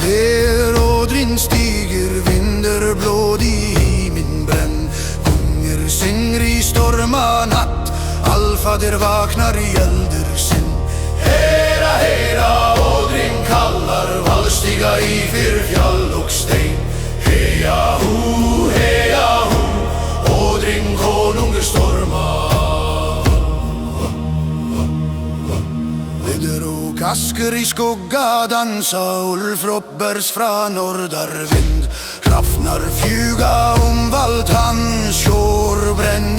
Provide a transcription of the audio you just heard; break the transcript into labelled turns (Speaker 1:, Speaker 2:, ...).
Speaker 1: Der Odrin stiger, vinder blåd i himin bränn. Kunger synger i storma natt, Allfader vaknar i elder sin. Hera, hera, Odrin kallar, vallstiga i fyr fjall och stein. Heja ho, Odrin konungur storma. Vidder och asker i skugga dansa, Ulfropbers fra nordarvind. Hrafnar flyga om valt hans sjår bränn.